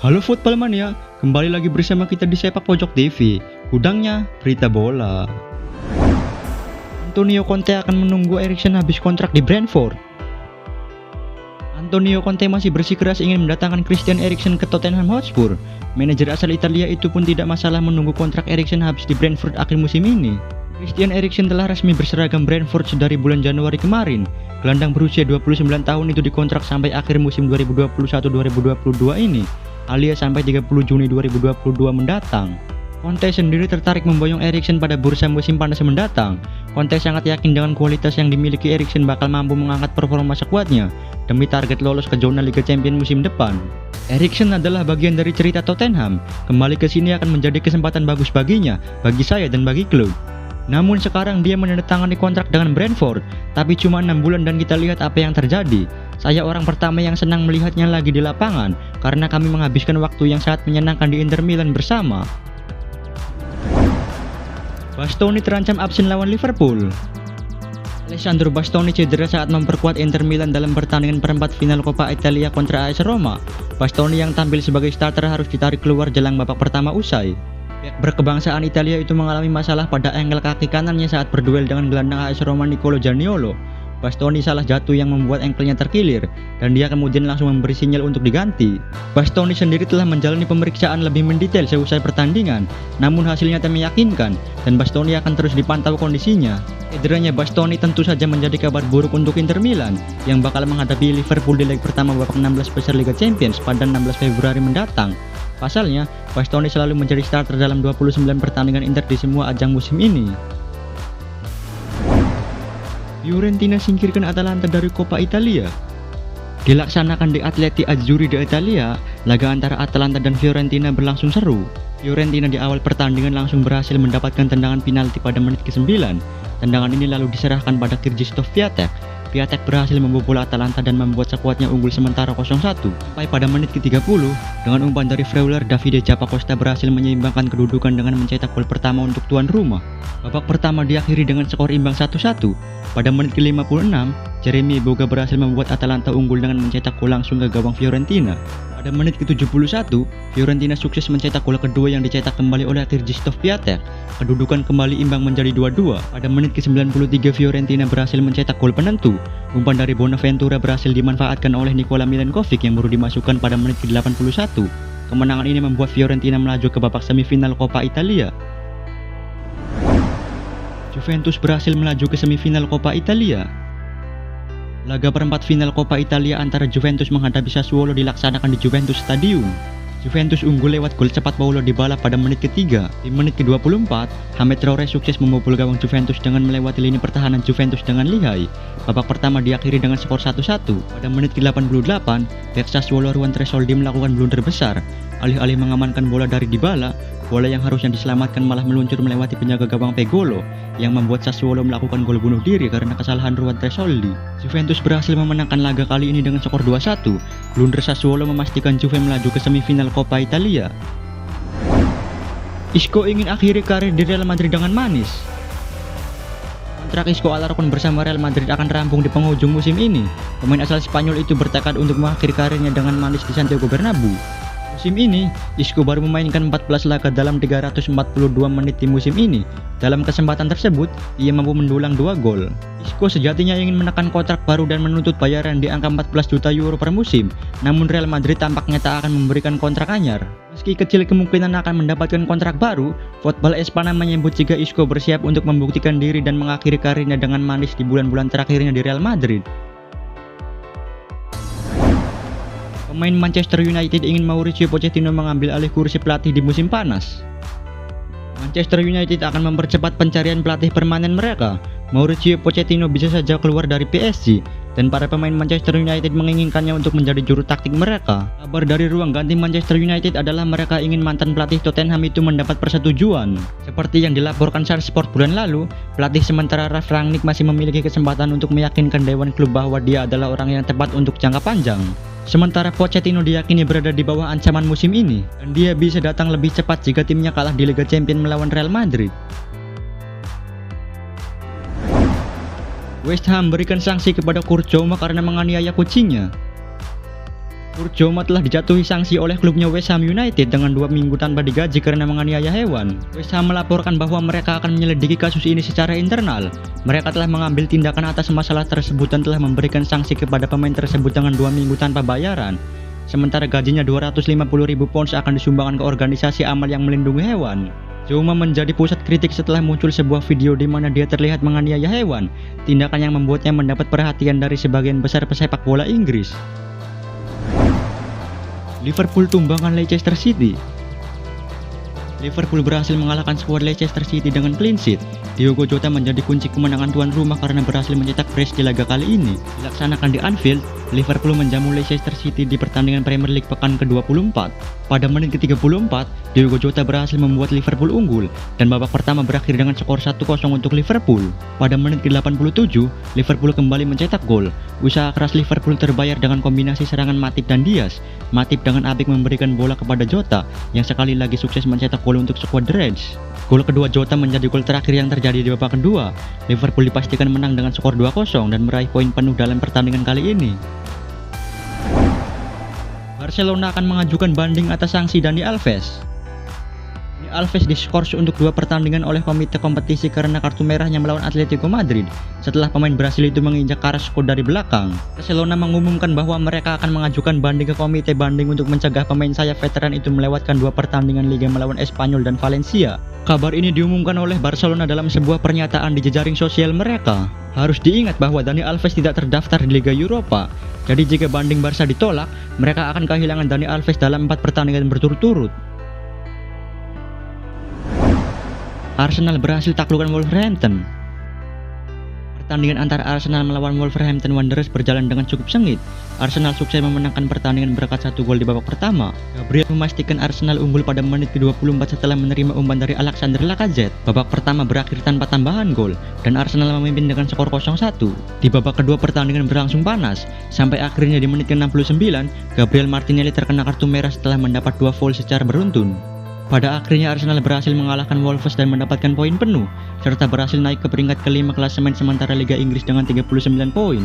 Halo Football Mania, kembali lagi bersama kita di Sepak Pojok TV, gudangnya berita bola. Antonio Conte akan menunggu Eriksen habis kontrak di Brentford. Antonio Conte masih bersikeras ingin mendatangkan Christian Eriksen ke Tottenham Hotspur. Manajer asal Italia itu pun tidak masalah menunggu kontrak Eriksen habis di Brentford akhir musim ini. Christian Eriksen telah resmi berseragam Brentford dari bulan Januari kemarin. Gelandang berusia 29 tahun itu dikontrak sampai akhir musim 2021-2022 ini, alias sampai 30 Juni 2022 mendatang. Conte sendiri tertarik memboyong Eriksen pada bursa musim panas mendatang. Conte sangat yakin dengan kualitas yang dimiliki Eriksen bakal mampu mengangkat performa skuadnya demi target lolos ke zona Liga Champions musim depan. Eriksen adalah bagian dari cerita Tottenham. Kembali ke sini akan menjadi kesempatan bagus baginya, bagi saya dan bagi klub. Namun sekarang dia menandatangani kontrak dengan Brentford, tapi cuma 6 bulan dan kita lihat apa yang terjadi. Saya orang pertama yang senang melihatnya lagi di lapangan, karena kami menghabiskan waktu yang sangat menyenangkan di Inter Milan bersama. Bastoni terancam absen lawan Liverpool. Alessandro Bastoni cedera saat memperkuat Inter Milan dalam pertandingan perempat final Coppa Italia kontra AS Roma. Bastoni yang tampil sebagai starter harus ditarik keluar jelang babak pertama usai. Pihak berkebangsaan Italia itu mengalami masalah pada engkel kaki kanannya saat berduel dengan gelandang AS Roma Nicolo Zaniolo. Bastoni salah jatuh yang membuat engkelnya terkilir, dan dia kemudian langsung memberi sinyal untuk diganti. Bastoni sendiri telah menjalani pemeriksaan lebih mendetail seusai pertandingan, namun hasilnya tak meyakinkan, dan Bastoni akan terus dipantau kondisinya. Cederanya Bastoni tentu saja menjadi kabar buruk untuk Inter Milan, yang bakal menghadapi Liverpool di leg pertama babak 16 besar Liga Champions pada 16 Februari mendatang. Pasalnya, Bastoni selalu menjadi starter dalam 29 pertandingan Inter di semua ajang musim ini. Fiorentina singkirkan Atalanta dari Coppa Italia. Dilaksanakan di Atleti Azzurri di Italia, laga antara Atalanta dan Fiorentina berlangsung seru. Fiorentina di awal pertandingan langsung berhasil mendapatkan tendangan penalti pada menit ke-9. Tendangan ini lalu diserahkan pada Krzysztof Piatek. Piatek berhasil membobol Atalanta dan membuat skuadnya unggul sementara 0-1. Sampai pada menit ke-30, dengan umpan dari Freuler, Davide Zappacosta berhasil menyeimbangkan kedudukan dengan mencetak gol pertama untuk tuan rumah. Babak pertama diakhiri dengan skor imbang 1-1. Pada menit ke-56, Jeremy Boga berhasil membuat Atalanta unggul dengan mencetak gol langsung ke gawang Fiorentina. Pada menit ke-71, Fiorentina sukses mencetak gol kedua yang dicetak kembali oleh Krzysztof Piatek. Kedudukan kembali imbang menjadi 2-2. Pada menit ke-93, Fiorentina berhasil mencetak gol penentu. Umpan dari Bonaventura berhasil dimanfaatkan oleh Nikola Milenkovic yang baru dimasukkan pada menit ke-81. Kemenangan ini membuat Fiorentina melaju ke babak semifinal Coppa Italia. Juventus berhasil melaju ke semifinal Coppa Italia. Laga perempat final Coppa Italia antara Juventus menghadapi Sassuolo dilaksanakan di Juventus Stadium. Juventus unggul lewat gol cepat Paulo Dybala pada menit ke-3. Di menit ke-24, Hamed Traore sukses membobol gawang Juventus dengan melewati lini pertahanan Juventus dengan lihai. Babak pertama diakhiri dengan skor 1-1. Pada menit ke-88, pihak Sassuolo Ruan Tresoldi melakukan blunder besar. Alih-alih mengamankan bola dari Dybala, bola yang harusnya diselamatkan malah meluncur melewati penjaga gawang Pegolo, yang membuat Sassuolo melakukan gol bunuh diri karena kesalahan Ruan Tresoldi. Juventus berhasil memenangkan laga kali ini dengan skor 2-1. Blunder Sassuolo memastikan Juve melaju ke semifinal Coppa Italia. Isco ingin akhiri karir di Real Madrid dengan manis. Kontrak Isco Alarcon bersama Real Madrid akan rampung di penghujung musim ini. Pemain asal Spanyol itu bertekad untuk mengakhiri karirnya dengan manis di Santiago Bernabeu. Musim ini, Isco baru memainkan 14 laga dalam 342 menit di musim ini. Dalam kesempatan tersebut, ia mampu mendulang 2 gol. Isco sejatinya ingin menekan kontrak baru dan menuntut bayaran di angka 14 juta euro per musim. Namun Real Madrid tampaknya tak akan memberikan kontrak anyar. Meski kecil kemungkinan akan mendapatkan kontrak baru, Football Espana menyebut jika Isco bersiap untuk membuktikan diri dan mengakhiri karirnya dengan manis di bulan-bulan terakhirnya di Real Madrid. Pemain Manchester United ingin Mauricio Pochettino mengambil alih kursi pelatih di musim panas. Manchester United akan mempercepat pencarian pelatih permanen mereka. Mauricio Pochettino bisa saja keluar dari PSG, dan para pemain Manchester United menginginkannya untuk menjadi juru taktik mereka. Kabar dari ruang ganti Manchester United adalah mereka ingin mantan pelatih Tottenham itu mendapat persetujuan. Seperti yang dilaporkan Star Sport bulan lalu, pelatih sementara Ralf Rangnick masih memiliki kesempatan untuk meyakinkan dewan klub bahwa dia adalah orang yang tepat untuk jangka panjang. Sementara Pochettino diyakini berada di bawah ancaman musim ini, dan dia bisa datang lebih cepat jika timnya kalah di Liga Champions melawan Real Madrid. West Ham berikan sanksi kepada Kurt Zouma karena menganiaya kucingnya. Kurt Zouma telah dijatuhi sanksi oleh klubnya West Ham United dengan 2 minggu tanpa digaji karena menganiaya hewan. West Ham melaporkan bahwa mereka akan menyelidiki kasus ini secara internal. Mereka telah mengambil tindakan atas masalah tersebut dan telah memberikan sanksi kepada pemain tersebut dengan 2 minggu tanpa bayaran. Sementara gajinya 250.000 pounds akan disumbangkan ke organisasi amal yang melindungi hewan. Zouma menjadi pusat kritik setelah muncul sebuah video di mana dia terlihat menganiaya hewan, tindakan yang membuatnya mendapat perhatian dari sebagian besar pesepak bola Inggris. Liverpool tumbangkan Leicester City. Liverpool berhasil mengalahkan skuad Leicester City dengan clean sheet. Diogo Jota menjadi kunci kemenangan tuan rumah karena berhasil mencetak brace di laga kali ini. Dilaksanakan di Anfield, Liverpool menjamu Leicester City di pertandingan Premier League pekan ke-24. Pada menit ke-34, Diogo Jota berhasil membuat Liverpool unggul dan babak pertama berakhir dengan skor 1-0 untuk Liverpool. Pada menit ke-87, Liverpool kembali mencetak gol. Usaha keras Liverpool terbayar dengan kombinasi serangan Matip dan Diaz. Matip dengan apik memberikan bola kepada Jota yang sekali lagi sukses mencetak gol untuk skuad The Reds. Gol kedua Jota menjadi gol terakhir yang terjadi di babak kedua. Liverpool dipastikan menang dengan skor 2-0 dan meraih poin penuh dalam pertandingan kali ini. Barcelona akan mengajukan banding atas sanksi Dani Alves. Dani Alves diskors untuk 2 pertandingan oleh komite kompetisi karena kartu merahnya melawan Atletico Madrid setelah pemain Brasil itu menginjak Carrasco dari belakang. Barcelona mengumumkan bahwa mereka akan mengajukan banding ke komite banding untuk mencegah pemain sayap veteran itu melewatkan 2 pertandingan liga melawan Espanyol dan Valencia. Kabar ini diumumkan oleh Barcelona dalam sebuah pernyataan di jejaring sosial mereka. Harus diingat bahwa Dani Alves tidak terdaftar di Liga Eropa. Jadi jika banding Barca ditolak, mereka akan kehilangan Dani Alves dalam 4 pertandingan berturut-turut. Arsenal berhasil taklukkan Wolverhampton. Pertandingan antara Arsenal melawan Wolverhampton Wanderers berjalan dengan cukup sengit. Arsenal sukses memenangkan pertandingan berkat 1 gol di babak pertama. Gabriel memastikan Arsenal unggul pada menit ke-24 setelah menerima umpan dari Alexander Lacazette. Babak pertama berakhir tanpa tambahan gol dan Arsenal memimpin dengan skor 0-1. Di babak kedua pertandingan berlangsung panas sampai akhirnya di menit ke-69 Gabriel Martinelli terkena kartu merah setelah mendapat 2 foul secara beruntun. Pada akhirnya Arsenal berhasil mengalahkan Wolves dan mendapatkan poin penuh serta berhasil naik ke peringkat kelima klasemen sementara Liga Inggris dengan 39 poin.